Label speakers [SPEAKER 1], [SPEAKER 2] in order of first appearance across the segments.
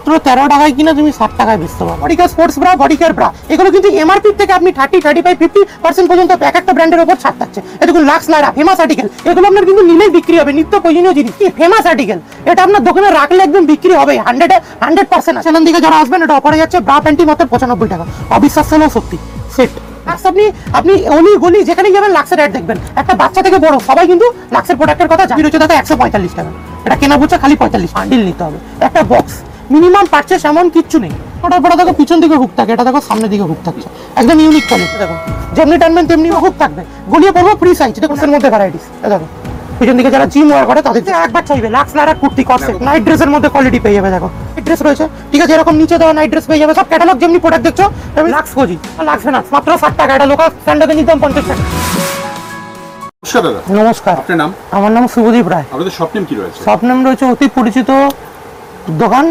[SPEAKER 1] মাত্র 13 টাকায় কিনা তুমি 60 টাকায় বেচতে পারো। Body care sports bra, body care bra, এগুলো কিন্তু এমআরপি থেকে আপনি 30, 35, 50% পর্যন্ত এক একটা ব্র্যান্ডের উপর ছাড় থাকছে। এরকম লাক্স, লারা, ফেমাস আর্টিকেল, এগুলো আপনার কিন্তু নিলেই বিক্রি হবে। নিত্য প্রয়োজনীয় জিনিস কি ফেমাস আর্টিকেল, এটা আপনার দোকানে রাখলে একদম বিক্রি হবে 100%। সেখান থেকে যারা আসবেন এটা অফারে যাচ্ছে ব্রা প্যান্টি মাত্র 95 টাকা। অবিশ্বাস্য হলেও সত্যি সেট। আপনি অলি গলি যেখানে যাবেন লাক্সের অ্যাড দেখবেন, একটা বাচ্চা থেকে বড় সবাই কিন্তু লাক্সের প্রোডাক্টের কথা জানি। রয়েছে দেখো 145 টাকা, এটা কেনা বুঝছে খালি 45। বান্ডিল নিতে হবে একটা বক্স, মিনিমাম পারচেস এমন কিচ্ছু নেই। ওটার পরে দেখো পিছন দিকে হুক থাকে, এটা দেখো সামনের দিকে হুক থাকছে, একদম ইউনিক কোয়ালিটি। দেখো যেমনি টানবেন তেমনি হুক থাকবে, গলিয়ে পড়বো ফ্রি সাইজ। দেখো এর মধ্যে ভ্যারাইটিস, দেখো পিছন দিকে যারা জিম ওয়ার করে তাদের একবার চাইবে লাক্স লারা কুর্তি কনসেপ্ট নাইট ড্রেসের মধ্যে কোয়ালিটি পেয়ে যাবে। দেখো নাইট ড্রেস রয়েছে, ঠিক আছে, এরকম নিচে দেওয়া নাইট ড্রেস পেয়ে যাবে। সব ক্যাটালগ যেমনি প্রোডাক্ট দেখছো আমি লাক্স খুঁজি, লাক্স ফেনাক্স মাত্র 60 টাকা। এটা লোকাল স্ট্যান্ডার্ডে নিতাম 50 টাকা। নমস্কার,
[SPEAKER 2] আপনার নাম?
[SPEAKER 1] আমার নাম শুভদীপ রায়।
[SPEAKER 2] আপনাদের শপ নেম কি রয়েছে?
[SPEAKER 1] শপ নেম রয়েছে অতি পরিচিত দোকান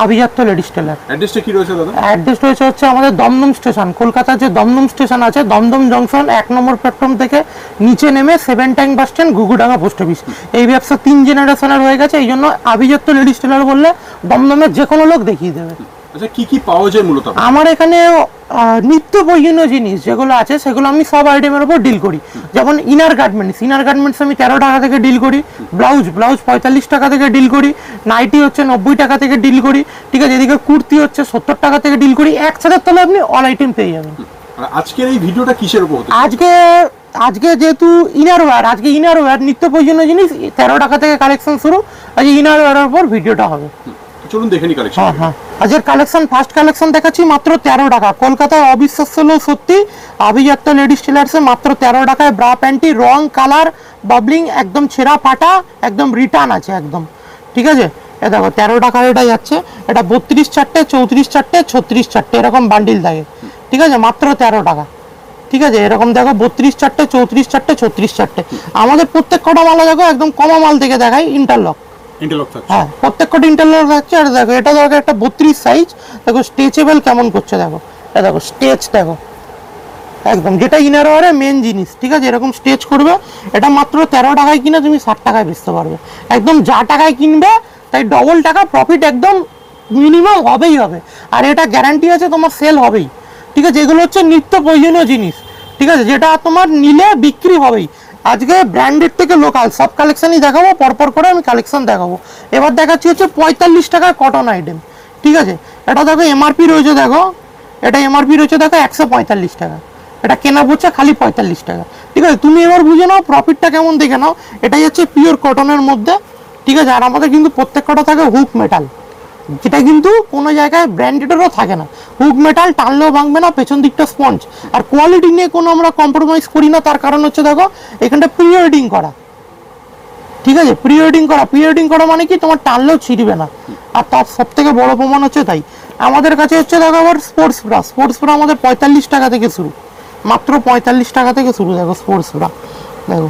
[SPEAKER 1] আভিজাত্য লেডিস টেলার।
[SPEAKER 2] অ্যাড্রেসটা কি রয়েছে দাদা?
[SPEAKER 1] অ্যাড্রেস রয়েছে হচ্ছে আমাদের দমদম স্টেশন, কলকাতার যে দমদম স্টেশন আছে, দমদম জংশন 1 নম্বর প্ল্যাটফর্ম থেকে নিচে নেমে 7 tank bus stand, Ghughudanga post office. এই ব্যবসা 3 জেনারেশনের হয়ে গেছে, এই জন্য আভিজাত্য লেডিস টেলার বললে দমদমের যে কোনো লোক দেখিয়ে দেবে।
[SPEAKER 2] আচ্ছা, কি কি পাওয়া যায় মূলত?
[SPEAKER 1] আমার এখানে নিত্য প্রয়োজনীয় জিনিস যেগুলো আছে সেগুলো আমি সব আইটেমের উপর ডিল করি। যেমন ইনার গার্মেন্টস আমি 13 টাকা থেকে ডিল করি, ব্লাউজ 45 টাকা থেকে ডিল করি, নাইটি হচ্ছে 90 টাকা থেকে ডিল করি, ঠিক আছে, এদিকে কুর্তি হচ্ছে 70 টাকা থেকে ডিল করি। 1000 তলে আপনি অল আইটেম পেয়ে যাবেন।
[SPEAKER 2] আজকের এই ভিডিওটা কিসের উপর?
[SPEAKER 1] আজকে যেহেতু ইনার ওয়্যার নিত্য প্রয়োজনীয় জিনিস 13 টাকা থেকে কালেকশন শুরু। আজ ইনার ওয়্যারের উপর ভিডিওটা হবে।
[SPEAKER 2] চলুন দেখে নি কালেকশন।
[SPEAKER 1] হ্যাঁ, আজকের কালেকশন ফার্স্ট কালেকশন দেখাচ্ছি মাত্র 13 টাকা। কলকাতায় অবিশ্বাস্য হলেও সত্যি, আভিজাত্য লেডিস টেলার্সে মাত্র 13 টাকায় ব্রা প্যান্টি, রং কালার বাবলিং, একদম ছেঁড়া ফাটা, একদম রিটার্ন আছে একদম, ঠিক আছে। এ দেখো 13 টাকার এটা যাচ্ছে, এটা 32 চারটে, 34 চারটে, 36 চারটে, এরকম বান্ডিল থাকে, ঠিক আছে, মাত্র 13 টাকা, ঠিক আছে। এরকম দেখো 32 চারটে, 34 চারটে, 36 চারটে। আমাদের প্রত্যেক কটা মালা দেখো একদম কমা মাল থেকে দেখাই, ইন্টারলক। হ্যাঁ, প্রত্যেকটা ইন্টারলক থাকছে। আর দেখো এটা দেখো একটা 32 সাইজ, দেখো স্ট্রেচেবল কেমন করছে, দেখো এটা দেখো স্টেচ, দেখো একদম যেটা ইনার ওয়ারে মেন জিনিস, ঠিক আছে, এরকম স্টেচ করবে। এটা মাত্র 13 টাকায় কিনা তুমি 60 টাকায় বেচতে পারবে। একদম যা টাকায় কিনবে তাই ডবল টাকা প্রফিট একদম মিনিমাম হবেই হবে। আর এটা গ্যারান্টি আছে তোমার সেল হবেই, ঠিক আছে। এগুলো হচ্ছে নিত্য প্রয়োজনীয় জিনিস, ঠিক আছে, যেটা তোমার নিলে বিক্রি হবেই। আজকে ব্র্যান্ডেড থেকে লোকাল সব কালেকশনই দেখাবো, পরপর করে আমি কালেকশন দেখাবো। এবার দেখাচ্ছি হচ্ছে 45 টাকার কটন আইটেম, ঠিক আছে। এটা দেখো এমআরপি রয়েছে, দেখো এটা এমআরপি রয়েছে দেখো 145 টাকা, এটা কেনা পড়ছে খালি 45 টাকা, ঠিক আছে। তুমি এবার বুঝে নাও প্রফিটটা কেমন দেখে নাও। এটাই হচ্ছে পিওর কটনের মধ্যে, ঠিক আছে। আর আমাদের কিন্তু প্রত্যেক কটা থাকে হুক মেটাল, যেটা কিন্তু কোনো জায়গায় ব্র্যান্ডেডেরও থাকে না। হুক মেটাল, টানলেও ভাঙবে না, পেছন দিকটা স্পঞ্জ। আর কোয়ালিটি নিয়ে কোনো আমরা কম্প্রোমাইজ করি না, তার কারণ হচ্ছে দেখো এখানটা প্রি ওয়েডিং করা, ঠিক আছে, প্রি ওয়েডিং করা মানে কি তোমার টানলেও ছিঁড়বে না। আর তার সব থেকে বড় প্রমাণ হচ্ছে তাই আমাদের কাছে হচ্ছে দেখো আবার স্পোর্টস ব্রা আমাদের 45 টাকা থেকে শুরু, মাত্র 45 টাকা থেকে শুরু। দেখো স্পোর্টস ব্রা, দেখো,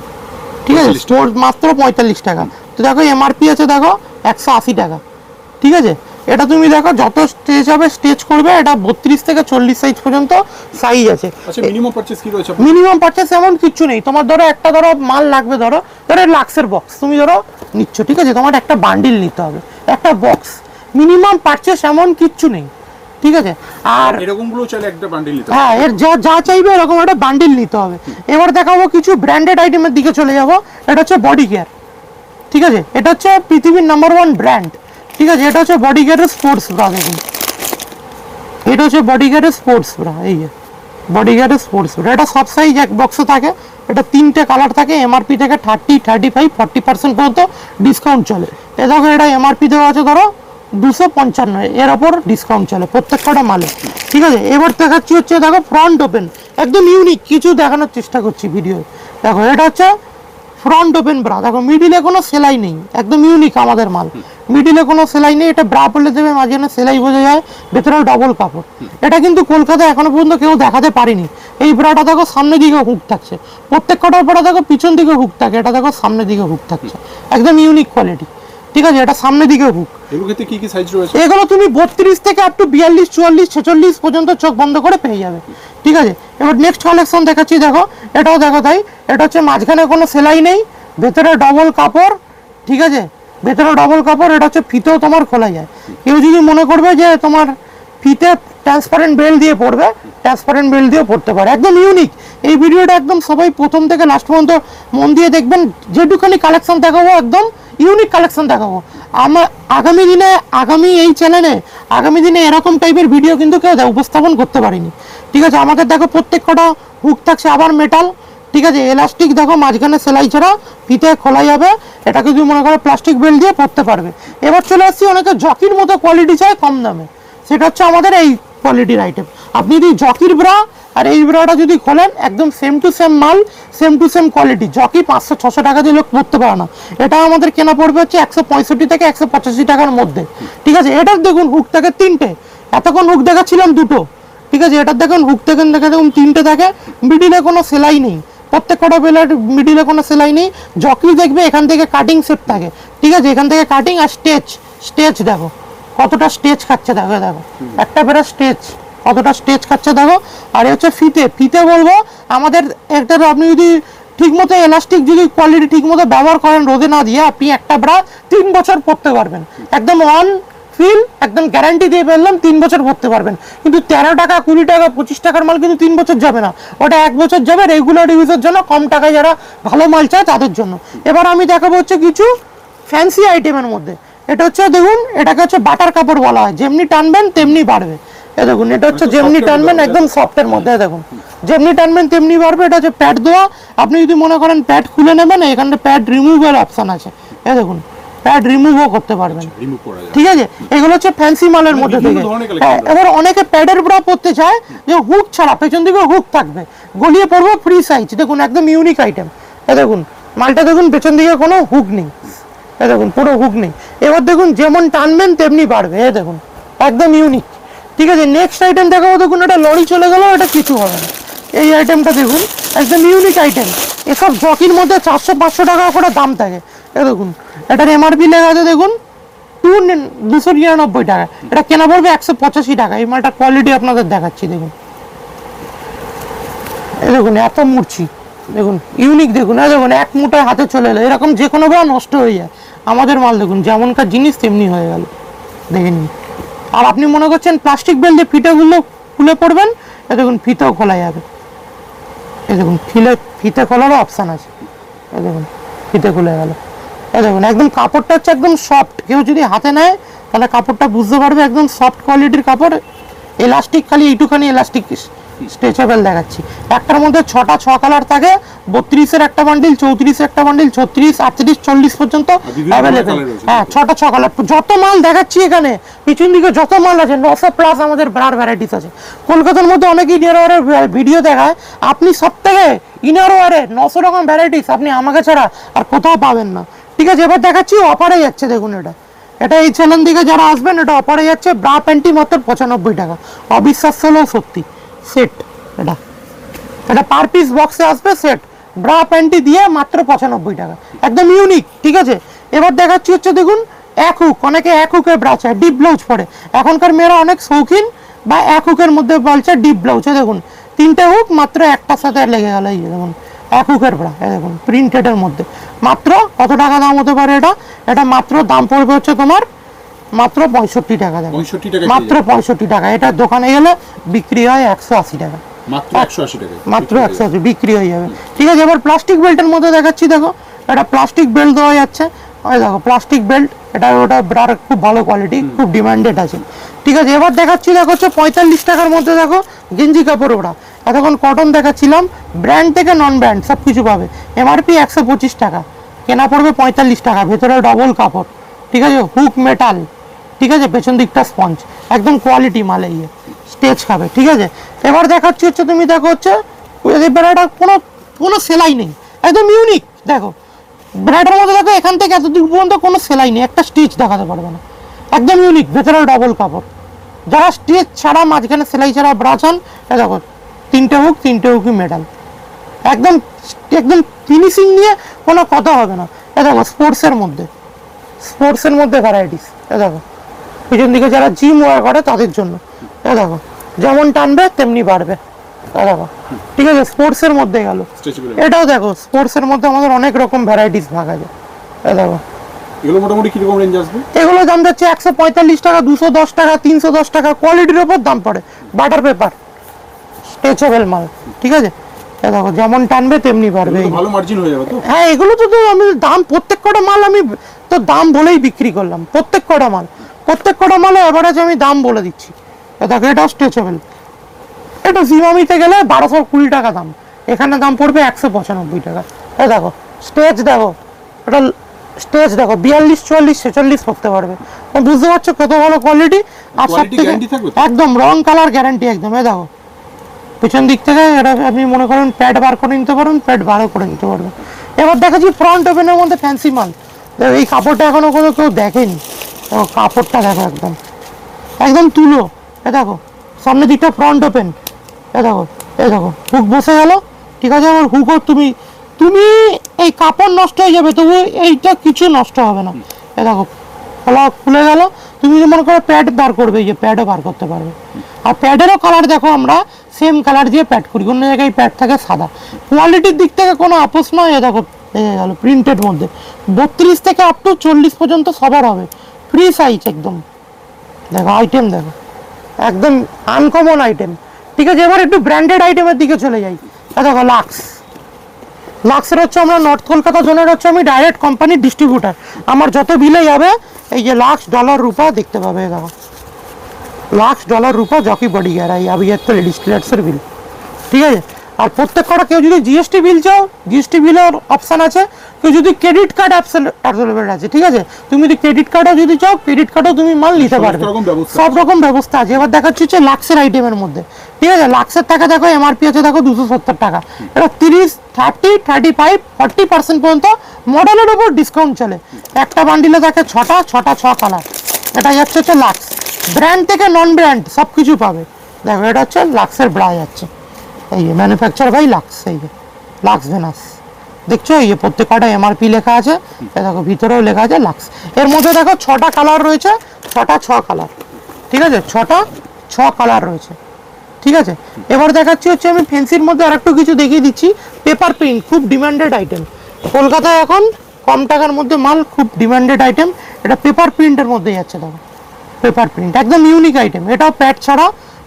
[SPEAKER 1] ঠিক আছে, স্পোর্টস মাত্র 45 টাকা। তো দেখো এমআরপি আছে দেখো 180 টাকা, ঠিক আছে। এটা তুমি দেখো যত স্টেজ হবে স্টেজ করবে, এটা 32 থেকে 40 সাইজ পর্যন্ত সাইজ আছে।
[SPEAKER 2] আচ্ছা, মিনিমাম পারচেজ কি রয়েছে?
[SPEAKER 1] মিনিমাম পারচেজ এমন কিছু নেই। তোমার ধরো একটা মাল লাগবে, ধরো লাক্সের বক্স তুমি ধরো নিচ্ছ, ঠিক আছে, তোমার একটা বান্ডিল নিতে হবে, একটা বক্স, মিনিমাম পারচেজ এমন কিছু নেই, ঠিক আছে। আর
[SPEAKER 2] এরকম গুলো চাইলে একটা বান্ডিল নিতে হবে।
[SPEAKER 1] হ্যাঁ, এর যা চাইবে এরকম একটা বান্ডিল নিতে হবে। এবার দেখাবো কিছু ব্র্যান্ডেড আইটেমের দিকে চলে যাব। এটা হচ্ছে বডি কেয়ার, ঠিক আছে, এটা হচ্ছে পৃথিবীর নাম্বার 1 ব্র্যান্ড, ঠিক আছে। এটা হচ্ছে বডি কেয়ারের স্পোর্টস ব্রা, দেখুন এটা হচ্ছে বডি কেয়ারের স্পোর্টস ব্রা, এই যে বডি কেয়ারের স্পোর্টস ব্রা। এটা সব সাইজ এক বক্সে থাকে, এটা 3টে কালার থাকে। এমআরপি থেকে 30, 35, 40% পর্যন্ত ডিসকাউন্ট চলে। এ দেখো এটা এমআরপি দেওয়া আছে ধরো 255, এর ওপর ডিসকাউন্ট চলে প্রত্যেকটা মালে, ঠিক আছে। এবার দেখাচ্ছি হচ্ছে দেখো ফ্রন্ট ওপেন, একদম ইউনিক কিছু দেখানোর চেষ্টা করছি ভিডিও। দেখো এটা হচ্ছে ফ্রন্ট ওপেন ব্রা, দেখো মিডিলে কোনো সেলাই নেই, একদম ইউনিক আমাদের মাল, মিডিলে কোনো সেলাই নেই। এটা ব্রা বলে দেবে, মাঝখানে সেলাই বোঝা যায়, ভেতরে ডবল কাপড়। এটা কিন্তু কলকাতায় এখনো পর্যন্ত কেউ দেখাতে পারেনি। এই ব্রাটা দেখো সামনের দিকে হুক থাকছে, প্রত্যেক কটার পরে দেখো পিছন দিকে হুক থাকে, এটা দেখো সামনের দিকে হুক থাকছে, একদম ইউনিক কোয়ালিটি, ঠিক আছে। এটা সামনের দিকে হুক।
[SPEAKER 2] এগুলোতে কি কি সাইজ রয়েছে? এগুলো
[SPEAKER 1] তুমি 32 থেকে আপ টু 42, 44, 46 পর্যন্ত চোখ বন্ধ করে পেয়ে যাবে, ঠিক আছে। এবার নেক্সট কালেকশন দেখাচ্ছি, দেখো এটাও দেখো তাই। এটা হচ্ছে মাঝখানে কোনো সেলাই নেই, ভেতরে ডবল কাপড়, ঠিক আছে, ভেতরে ডবল কাপড়, এটা হচ্ছে ফিতেও তোমার খোলা যায়। কেউ যদি মনে করবে যে তোমার ফিতে ট্রান্সপারেন্ট বেল্ট দিয়ে পড়বে, ট্রান্সপারেন্ট বেল্ট দিয়েও পড়তে পারে, একদম ইউনিক। এই ভিডিওটা একদম সবাই প্রথম থেকে লাস্ট পর্যন্ত মন দিয়ে দেখবেন, যেটুখানি কালেকশন দেখাবো একদম ইউনিক কালেকশন দেখাবো। আগামী এই চ্যানেলে আগামী দিনে এরকম টাইপের ভিডিও কিন্তু কেউ উপস্থাপন করতে পারিনি, ঠিক আছে। আমাদের দেখো প্রত্যেক কটা হুক থাকছে আবার মেটাল, ঠিক আছে। এলাস্টিক দেখো মাঝখানে সেলাই ছাড়া ফিতে খোলা যাবে, এটাকে যদি মনে করো প্লাস্টিক বেল্ট দিয়ে পরতে পারবে। এবার চলে আসছি অনেকে জকির মতো কোয়ালিটি চায় কম দামে, সেটা হচ্ছে আমাদের এই কোয়ালিটির আইটেম। আপনি যদি জকির ব্রা আর এই ব্রাটা যদি খোলেন, একদম সেম টু সেম মাল, same to same quality. Jockey 500-600 টাকা দিয়ে লোক পড়তে পারে না, এটা আমাদের কেনা পড়বে হচ্ছে 165 থেকে 185 টাকার মধ্যে, ঠিক আছে। এটার দেখুন হুক থাকে 3টে, এতক্ষণ হুক দেখাচ্ছিলাম 2টো, ঠিক আছে। এটার দেখুন হুক থেকে দেখুন 3টে থাকে, মিডিলে কোনো সেলাই নেই, প্রত্যেক কটা বেলের মিডিলে কোনো সেলাই নেই। জকি দেখবে এখান থেকে কাটিং সেট থাকে, ঠিক আছে। এখান থেকে কাটিং আর স্টেচ দেখো কতটা স্টেচ খাচ্ছে, দেখো দেখো একটা বেড়া স্টেচ কতটা স্টেচ খাচ্ছে দেখো। আর হচ্ছে ফিতে বলবো আমাদের একটা, আপনি যদি ঠিকমতো এলাস্টিক যদি কোয়ালিটি ঠিকমতো ব্যবহার করেন রোদে না দিয়ে, আপনি একটা ব্রা 3 বছর পরতে পারবেন, একদম অন ফিল, একদম গ্যারান্টি দিয়ে বললাম 3 বছর পরতে পারবেন। কিন্তু 13 টাকা 20 টাকা 25 টাকার মাল কিন্তু 3 বছর যাবে না, ওটা 1 বছর যাবে রেগুলার ইউজের জন্য, কম টাকায় যারা ভালো মাল চায় তাদের জন্য। এবার আমি দেখাবো হচ্ছে কিছু ফ্যান্সি আইটেমের মধ্যে। এটা হচ্ছে দেখুন, এটাকে হচ্ছে বাটার কাপড় বলা হয়, যেমনি টানবেন তেমনি বাড়বে। এ দেখুন এটা হচ্ছে যেমনি টানবেন একদম সফটের মধ্যে, দেখুন যেমনি টানবেন তেমনি বাড়বে। এটা হচ্ছে প্যাড দেওয়া, আপনি যদি মনে করেন প্যাড খুলে নেবেন, এখানে প্যাড রিমুভের অপশন আছে, এ দেখুন প্যাড রিমুভও করতে পারবেন, ঠিক আছে। এগুলো হচ্ছে ফ্যান্সি মালের মধ্যে থেকে। এবার অনেকে প্যাডের ব্রা পরতে চায় যে হুক ছাড়া, পেছন দিকে হুক থাকবে, গলিয়ে পড়বো ফ্রি সাইজ, দেখুন একদম ইউনিক আইটেম। এ দেখুন মালটা দেখুন পেছন দিকে কোনো হুক নেই, এ দেখুন পুরো হুক নেই। এবার দেখুন যেমন টানবেন তেমনি বাড়বে, এ দেখুন একদম ইউনিক, ঠিক আছে। নেক্সট আইটেম দেখাবো, দেখুন এটা লরি চলে গেল, এটা কিছু হবে না। এই আইটেমটা দেখুন একদম ইউনিক আইটেম, এসব জকির মধ্যে 400-500 টাকা করে দাম থাকে। এ দেখুন এটার এমআরপি লেখা আছে দেখুন 299 টাকা, এটা কেনা পড়বে 185 টাকা। এই মালটা কোয়ালিটি আপনাদের দেখাচ্ছি, দেখুন এই দেখুন এত মুড়ছি, দেখুন ইউনিক, দেখুন এই দেখুন এক মুঠায় হাতে চলে এলো, এরকম যে কোনো বার নষ্ট হয়ে যায়। আমাদের মাল দেখুন যেমনকার জিনিস তেমনি হয়ে গেল, দেখে নিন। আর আপনি মনে করছেন প্লাস্টিক বেল্ট দিয়ে ফিতেগুলো খুলে পড়বেন, এ দেখুন ফিতেও খোলা যাবে, এই দেখুন ফিতে খোলারও অপশান আছে, এ দেখুন ফিতে খুলে গেল। এ দেখুন একদম কাপড়টা হচ্ছে একদম সফট, কেউ যদি হাতে নেয় তাহলে কাপড়টা বুঝতে পারবে একদম সফট কোয়ালিটির কাপড়। এলাস্টিক খালি এইটুখানি এলাস্টিক স্ট্রেচেবল দেখাচ্ছি। একটার মধ্যে 6টা 6 কালার থাকে, 32-এর একটা বান্ডিল, 34-এর একটা বান্ডিল, 36, 38, 40 পর্যন্ত অ্যাভেলেবেল। হ্যাঁ 6টা 6 কালার, যত মাল দেখাচ্ছি এখানে পিছন দিকে যত মাল আছে 900 প্লাস আমাদের ব্রার ভ্যারাইটিস আছে। কলকাতার মধ্যে অনেক ইনার ওয়ারের ভিডিও দেখায়, আপনি সব থেকে ইনার ওয়ারে 900 রকম ভ্যারাইটিস আপনি আমাকে ছাড়া আর কোথাও পাবেন না, ঠিক আছে। এবার দেখাচ্ছি অফারে যাচ্ছে, দেখুন এটা এই চ্যানেল দিকে যারা আসবেন এটা অফারে যাচ্ছে, ব্রা প্যান্টি মাত্র 95 টাকা, অবিশ্বাস্য হলেও সত্যি। সেট এটা পার পিস বক্সে আসবে সেট, ব্রা প্যান্টি দিয়ে মাত্র 95 টাকা, একদম ইউনিক, ঠিক আছে। এবার দেখাচ্ছি হচ্ছে দেখুন এক হুক, অনেকে এক হুকের ব্রা চায়, ডিপ ব্লাউজ পরে, এখনকার মেয়েরা অনেক শৌখিন, বা এক হুকের মধ্যে বলছে ডিপ ব্লাউজ। দেখুন 3টে হুক মাত্র একটার সাথে লেগে গেল, এই দেখুন এক হুকের ব্রা, দেখুন প্রিন্টেডের মধ্যে মাত্র কত টাকা দাম হতে পারে এটা মাত্র দাম পড়বে হচ্ছে তোমার মাত্র 65 টাকা, দেবে মাত্র 65 টাকা। এটা দোকানে গেলে বিক্রি হয় 180 টাকা,
[SPEAKER 2] মাত্র 180 টাকা,
[SPEAKER 1] মাত্র 180 বিক্রি হয়ে যাবে, ঠিক আছে। এবার প্লাস্টিক বেল্টের মধ্যে দেখাচ্ছি, দেখো এটা প্লাস্টিক বেল্ট দেওয়া যাচ্ছে, ওই দেখো প্লাস্টিক বেল্ট, ওটা ব্রার খুব ভালো কোয়ালিটি, খুব ডিমান্ডেড আছে, ঠিক আছে। এবার দেখাচ্ছি দেখো হচ্ছে 45 টাকার মধ্যে দেখো গেঞ্জি কাপড় ওরা, এতক্ষণ কটন দেখাচ্ছিলাম, ব্র্যান্ড থেকে নন ব্র্যান্ড সব কিছু পাবে। এমআরপি 125 টাকা, কেনা পড়বে 45 টাকা, ভেতরে ডবল কাপড়, ঠিক আছে। হুক মেটাল, ঠিক আছে, পেছন দিকটা স্পঞ্জ, একদম কোয়ালিটি মাল, এই স্টেজ খাবে, ঠিক আছে। এবার দেখাচ্ছি হচ্ছে তুমি দেখো হচ্ছে বেড়াটা কোনো সেলাই নেই, একদম ইউনিক, দেখো বেড়াটার মধ্যে দেখো এখান থেকে এতদিন পর্যন্ত কোনো সেলাই নেই, একটা স্টিচ দেখাতে পারবে না, একদম ইউনিক, ভেতরে ডবল কাপড়। যারা স্টিচ ছাড়া মাঝখানে সেলাই ছাড়া ব্রা চান, দেখো 3টে হুকই মেটাল, একদম একদম ফিনিশিং নিয়ে কোনো কথা হবে না। এ দেখো স্পোর্টসের মধ্যে ভ্যারাইটিস, এ দেখো পিছন দিকে যারা জিম ওয়ার করে তাদের জন্য, এ দেখো যেমন টানবে তেমনি বাড়বে, এ দেখো, ঠিক আছে। স্পোর্টসের মধ্যে গেল, এটাও দেখো স্পোর্টসের মধ্যে আমাদের অনেক রকম ভ্যারাইটিস ভাগ আছে, এ দেখো
[SPEAKER 2] এগুলো মোটামুটি কিরকম রেঞ্জ আসবে?
[SPEAKER 1] এগুলো দাম যাচ্ছে 145 টাকা, 210 টাকা, 310 টাকা, কোয়ালিটির উপর দাম পড়ে। বাটার পেপার স্ট্রেচেবল মাল, ঠিক আছে। এ দেখো যেমন টানবে তেমনি পারবে।
[SPEAKER 2] এগুলো তো ভালো মার্জিন হয়ে যাবে তো?
[SPEAKER 1] হ্যাঁ, এগুলো তো আমি দাম প্রত্যেক কটা মাল আমি তো দাম বলেই বিক্রি করলাম। প্রত্যেক কটা মালে এভারেজ আমি দাম বলে দিচ্ছি। এ দেখো এটা স্ট্রেচেবল, এটা জিমামিতে গেলে 1220 টাকা দাম, এখানে দাম পড়বে 195 টাকা। এ দেখো স্টেজ দেখো, এটা স্টেজ দেখো 42, 44, 46 করতে পারবে। বুঝতে পারছো কত ভালো কোয়ালিটি। আর সব
[SPEAKER 2] কোয়ালিটি
[SPEAKER 1] থেকে
[SPEAKER 2] গ্যারান্টি থাকবে তো?
[SPEAKER 1] একদম রং কালার গ্যারান্টি একদম। এ দেখো পিছন দিক থেকে এটা আপনি মনে করেন প্যাড বার করে নিতে পারেন, প্যাড বারও করে নিতে পারবেন। এবার দেখাচ্ছি ফ্রন্ট ওপেনের মধ্যে ফ্যান্সি মাল। দেখো এই কাপড়টা এখনো কোনো কেউ দেখেনি। দেখো কাপড়টা দেখো একদম একদম তুলো। এ দেখো সামনের দিকটা ফ্রন্ট ওপেন। এ দেখো হুক বসে গেল, ঠিক আছে। আবার হুকও তুমি এই কাপড় নষ্ট হয়ে যাবে, তবু এইটা কিছু নষ্ট হবে না। এ দেখো গলা খুলে গেল, তুমি যদি মনে করো প্যাড বার করবে, এই যে প্যাডও বার করতে পারবে। আর প্যাডেরও কালার দেখো আমরা সেম কালার দিয়ে প্যাড করি, অন্য জায়গায় প্যাড থাকে সাদা। কোয়ালিটির দিক থেকে কোনো আপোষ নয়। এ দেখো দেখে গেল প্রিন্টেড মধ্যে 32 থেকে আপ টু 40 পর্যন্ত সবার হবে, ফ্রি সাইজ একদম। দেখো আইটেম দেখো একদম আনকমন আইটেম, ঠিক আছে। এবার একটু ব্র্যান্ডেড আইটেমের দিকে চলে যাই। দেখো লাক্সের হচ্ছে আমরা নর্থ কলকাতা জোনের হচ্ছে আমি ডাইরেক্ট কোম্পানির ডিস্ট্রিবিউটার। আমার যত বিলে যাবে এই যে লাক্স, ডলার, রূপা দেখতে পাবে। দেখো লাক্স, ডলার, রূপা, জকি, বডি গিয়ার, এই আবি একটা লেডিস ক্লার্সের বিল, ঠিক আছে। আর প্রত্যেক কটা কেউ যদি জিএসটি বিল চাও, জিএসটি বিলের অপশান আছে। কেউ যদি ক্রেডিট কার্ড অ্যাভেলেবেল আছে, ঠিক আছে। তুমি যদি ক্রেডিট কার্ডও যদি চাও, ক্রেডিট কার্ডও তুমি মাল নিতে পারবে, সব রকম ব্যবস্থা আছে। এবার দেখাচ্ছি হচ্ছে লাক্সের আইটেমের মধ্যে, ঠিক আছে। লাক্সের টাকা দেখো এমআরপি আছে দেখো 270 টাকা। এটা 30, 30, 35, 40% পর্যন্ত মডেলের উপর ডিসকাউন্ট চলে। একটা বান্ডিলে দেখে 6টা 6 কালার। এটা যাচ্ছে হচ্ছে লাক্স, ব্র্যান্ড থেকে নন ব্র্যান্ড সব কিছু পাবে। দেখো এটা হচ্ছে লাক্সের ব্রা যাচ্ছে, এই যে ম্যানুফ্যাকচার বাই লাক্স, এই যে লাক্স ভেনাস দেখছো, এই যে প্রত্যেক কটা এমআরপি লেখা আছে। দেখো ভিতরেও লেখা আছে লাক্স। এর মধ্যে দেখো 6টা কালার রয়েছে, 6 কালার, ঠিক আছে। 6 কালার রয়েছে, ঠিক আছে। এবার দেখাচ্ছি হচ্ছে আমি ফ্যান্সির মধ্যে আরেকটু কিছু দেখিয়ে দিচ্ছি। পেপার প্রিন্ট খুব ডিমান্ডেড আইটেম কলকাতায় এখন, কম টাকার মধ্যে মাল, খুব ডিমান্ডেড আইটেম। এটা পেপার প্রিন্টের মধ্যে যাচ্ছে। দেখো পেপার প্রিন্ট একদম ইউনিক আইটেম। এটাও প্যাড ছাড়া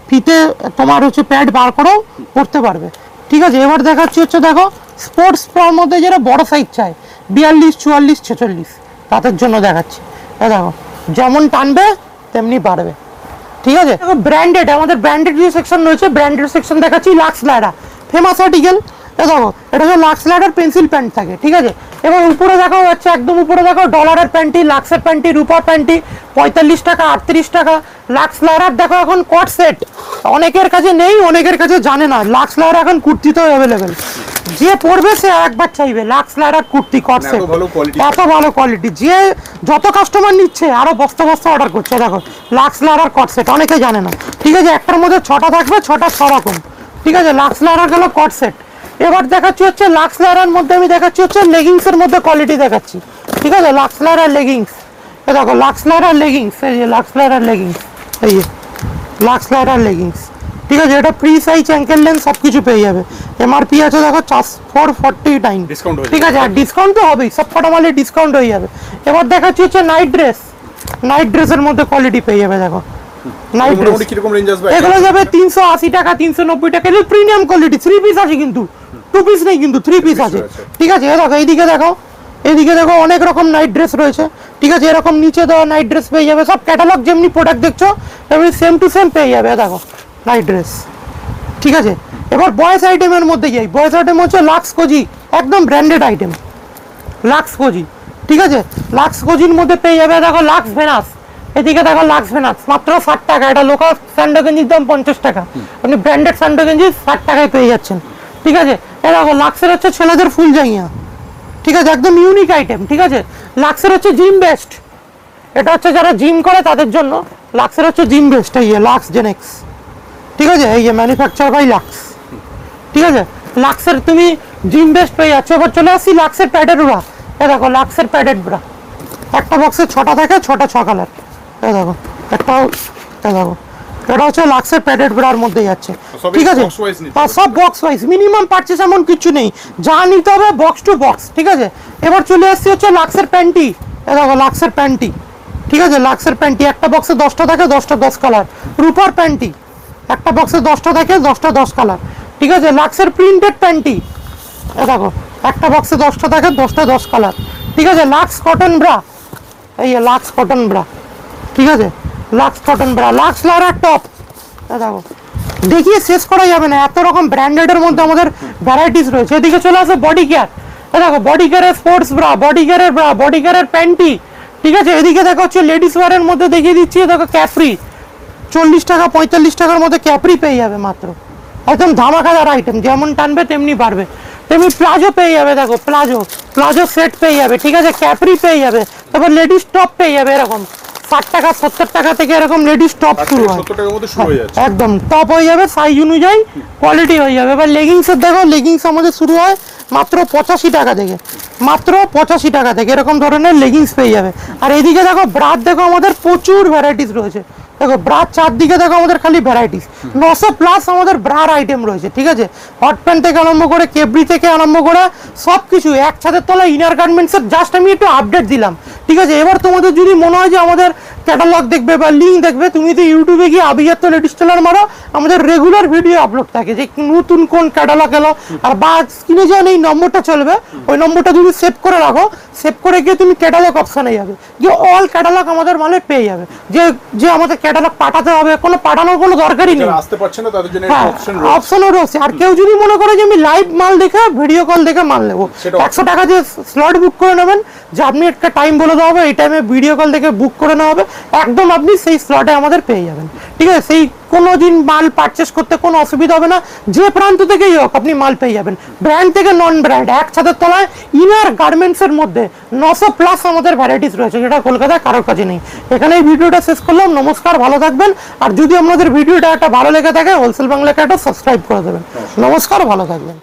[SPEAKER 1] ফিতে তোমার হচ্ছে প্যাড বার করেও করতে পারবে, ঠিক আছে। এবার দেখাচ্ছি হচ্ছে দেখো স্পোর্টস প্রোর মধ্যে যেটা বড় সাইজ চাই 42, 44, 46 তাদের জন্য দেখাচ্ছি। দেখো যেমন টানবে তেমনি পারবে, ঠিক আছে। দেখো ব্র্যান্ডেড, আমাদের ব্র্যান্ডেড যে সেকশন রয়েছে, ব্র্যান্ডেড সেকশন দেখাচ্ছি। Lux leather famous article. দেখো এটা হচ্ছে লাক্স ল্যাডার পেন্সিল প্যান্ট থাকে, ঠিক আছে। এবং উপরে দেখো হচ্ছে একদম উপরে দেখো ডলারের প্যান্টি, লাক্সের প্যান্টি, রূপার প্যান্টি 45 টাকা, 38 টাকা। লাক্স ল্যাডার দেখো এখন কট সেট অনেকের কাছে নেই, অনেকের কাছে জানে না। লাক্স ল্যাডার এখন কুর্তিতেও অ্যাভেলেবেল, যে পড়বে সে একবার চাইবে লাক্স ল্যাডার কুর্তি কট সেট, এত ভালো কোয়ালিটি। যে যত কাস্টমার নিচ্ছে আরো বস্তা বস্তা অর্ডার করছে। দেখো লাক্স ল্যাডার কট সেট অনেকে জানে না, ঠিক আছে। একটার মধ্যে 6টা থাকবে, 6টা 6 রকম, ঠিক আছে। লাক্স ল্যাডার গেল কট সেট। এবার দেখাচ্ছি হচ্ছে লাক্স ল্যাডার মধ্যে আমি দেখাচ্ছি হচ্ছে লেগিংস এর মধ্যে কোয়ালিটি দেখাচ্ছি, ঠিক আছে। লাক্স ল্যাডার লেগিংস, এ দেখো লাক্স ল্যাডার লেগিংস, এই যে লাক্স ল্যাডার লেগিংস, এই যে লাক্স ল্যাডার লেগিংস, ঠিক আছে। এটা প্রি সাইজ অ্যাঙ্কেল লেন্থ সব কিছু পেয়ে যাবে। এমআরপি আছে দেখো 449, ঠিক আছে। আর ডিসকাউন্ট তো হবেই, সব কটা মালে ডিসকাউন্ট হয়ে যাবে। এবার দেখাচ্ছি হচ্ছে নাইট ড্রেসের মধ্যে কোয়ালিটি পেয়ে যাবে। দেখো নাইট ড্রেস এগুলো যাবে 380 টাকা, 390 টাকা। এগুলো প্রিমিয়াম কোয়ালিটি, 3 পিস আছে কিন্তু 2 পিস নেই, কিন্তু 3 পিস আছে, ঠিক আছে। দেখো এইদিকে দেখো অনেক রকম নাইট ড্রেস রয়েছে, ঠিক আছে। এরকম নিচে দেওয়া নাইট ড্রেস পেয়ে যাবে, সব ক্যাটালগ যেমনি প্রোডাক্ট দেখছো তেমনি সেম টু সেম পেয়ে যাবে। দেখো নাইট ড্রেস, ঠিক আছে। এবার বয়েজ আইটেমের মধ্যে যাই। বয়েজ আইটেম হচ্ছে লাক্স কোজি, একদম ব্র্যান্ডেড আইটেম লাক্স কোজি, ঠিক আছে। লাক্স কোজির মধ্যে পেয়ে যাবে দেখো লাক্স ভেনাস, এদিকে দেখো লাক্স ভেনাস মাত্র 60 টাকা। এটা লোকাল স্যান্ডো গেঞ্জির দাম 50 টাকা, আপনি ব্র্যান্ডেড স্যান্ডো গেঞ্জি 60 টাকায় পেয়ে যাচ্ছেন, ঠিক আছে। এ দেখো লাক্সের হচ্ছে ছেলেদের ফুল জাঙ্গিয়া, ঠিক আছে, একদম ইউনিক আইটেম, ঠিক আছে। লাক্সের হচ্ছে জিম বেস্ট, এটা হচ্ছে যারা জিম করে তাদের জন্য। লাক্সের হচ্ছে জিম বেস্ট, এই লাক্স জেনেক্স, ঠিক আছে। এই যে ম্যানুফ্যাকচার বাই লাক্স, ঠিক আছে। লাক্সের তুমি জিম বেস্ট পেয়ে যাচ্ছ। এবার চলে আসছি লাক্সের প্যাডেড ব্রা। এ দেখো লাক্সের প্যাডেড ব্রা, একটা বক্সে 6টা থাকে, 6টা 6 কালার। এ দেখো একটাও, এ দেখো এটা হচ্ছে লাক্সের প্যাডেড ব্রার মধ্যে যাচ্ছে, ঠিক আছে। সব বক্স ওয়াইজ, মিনিমাম পারচেস এমন কিছু নেই, যা নিতে হবে বক্স টু বক্স, ঠিক আছে। এবার চলে আসছি হচ্ছে লাক্সের প্যান্টি, এ দেখো লাক্সের প্যান্টি, ঠিক আছে, লাক্সের প্যান্টি একটা বক্সে 10টা থাকে, 10টা 10 কালার। রুপার প্যান্টি একটা বক্সে 10টা থাকে, 10টা 10 কালার, ঠিক আছে। লাক্সের প্রিন্টেড প্যান্টি এ দেখো একটা বক্সে 10টা থাকে, 10টা 10 কালার, ঠিক আছে। লাক্স কটন ব্রা, এই লাক্স কটন ব্রা, ঠিক আছে, লাক্স কটন ব্রা। লাক্স লারার টপ এ দেখো, দেখিয়ে শেষ করা যাবে না, এত রকম ব্র্যান্ডেডের মধ্যে আমাদের ভ্যারাইটিস রয়েছে। এদিকে চলে আসে বডি কেয়ার, এ দেখো বডি কেয়ারের স্পোর্টস ব্রা, বডি কেয়ারের ব্রা, বডি কেয়ারের প্যান্টি, ঠিক আছে। এদিকে দেখো হচ্ছে লেডিস ওয়ারের মধ্যে দেখিয়ে দিচ্ছি, দেখো ক্যাপ্রি 40 টাকা 45 টাকার মধ্যে ক্যাপ্রি পেয়ে যাবে মাত্র, একদম ধামাকাদার আইটেম, যেমন টানবে তেমনি পারবে। তেমনি প্লাজো পেয়ে যাবে, দেখো প্লাজো, প্লাজো সেট পেয়ে যাবে, ঠিক আছে। ক্যাপ্রি পেয়ে যাবে, তারপর লেডিস টপ পেয়ে যাবে, এরকম 60 টাকা 70 টাকা থেকে এরকম লেডিস টপ শুরু হয়,
[SPEAKER 2] 70 টাকার মধ্যে শুরু হয়ে যাচ্ছে।
[SPEAKER 1] একদম টপ হয়ে যাবে, সাইজ অনুযায়ী কোয়ালিটি হয়ে যাবে। এবার লেগিংসের দেখো, লেগিংস আমাদের শুরু হয় মাত্র 85 টাকা থেকে, মাত্র 85 টাকা থেকে এরকম ধরনের লেগিংস পেয়ে যাবে। আর এইদিকে দেখো ব্রাত, দেখো আমাদের প্রচুর ভ্যারাইটিস রয়েছে, দেখো ব্রার চারদিকে দেখো আমাদের খালি ভ্যারাইটিস, 900 প্লাস আমাদের ব্রার আইটেম রয়েছে, ঠিক আছে। হট প্যান্ট থেকে আরম্ভ করে কেবরি থেকে আরম্ভ করে সব কিছু এক ছাদের তলায় ইনার গার্মেন্টসের জাস্ট আমি একটু আপডেট দিলাম, ঠিক আছে। এবার তোমাদের যদি মনে হয় যে আমাদের ক্যাটালগ দেখবে বা লিঙ্ক দেখবে, তুমি তো ইউটিউবে গিয়ে আবিজাত লেডিস টেলার মারো, আমাদের রেগুলার ভিডিও আপলোড থাকে যে নতুন কোন ক্যাটালগ এলো। আর বা স্ক্রিনে যখন এই নম্বরটা চলবে, ওই নম্বরটা তুমি সেভ করে রাখো, সেভ করে গিয়ে তুমি ক্যাটালগ অপশানে যাবে, গিয়ে অল ক্যাটালগ আমাদের মালে পেয়ে যাবে। যে আমাদের ক্যাটালগ পাঠাতে হবে, কোনো পাঠানোর কোনো দরকারই নেই,
[SPEAKER 2] যারা আসতে পারছে না তাদের জন্য
[SPEAKER 1] হ্যাঁ
[SPEAKER 2] একটা অপশন রয়েছে।
[SPEAKER 1] অপশনও রয়েছে। আর কেউ যদি মনে করে যে আমি লাইভ মাল দেখে ভিডিও কল দেখে মাল নেবো,
[SPEAKER 2] সেটাও
[SPEAKER 1] 100 টাকা দিয়ে স্লট বুক করে নেবেন, যে আপনি একটা টাইম বলে দেওয়া হবে, এই টাইমে ভিডিও কল দেখে বুক করে নেওয়া হবে, একদম আপনি সেই স্লটে আমাদের পেয়ে যাবেন, ঠিক আছে। সেই কোনো দিন মাল পারচেস করতে কোনো অসুবিধা হবে না, যে প্রান্ত থেকেই হোক আপনি মাল পেয়ে যাবেন, ব্র্যান্ড থেকে নন ব্র্যান্ড, এক ছাদের তলায় ইনার গার্মেন্টসের মধ্যে 900 প্লাস আমাদের ভ্যারাইটিস রয়েছে, যেটা কলকাতায় কারোর কাছে নেই। এখানে এই ভিডিওটা শেষ করলাম, নমস্কার, ভালো থাকবেন। আর যদি আপনাদের ভিডিওটা একটা ভালো লেগে থাকে, হোলসেল বাংলাকে একটা সাবস্ক্রাইব করে দেবেন। নমস্কার, ভালো থাকবেন।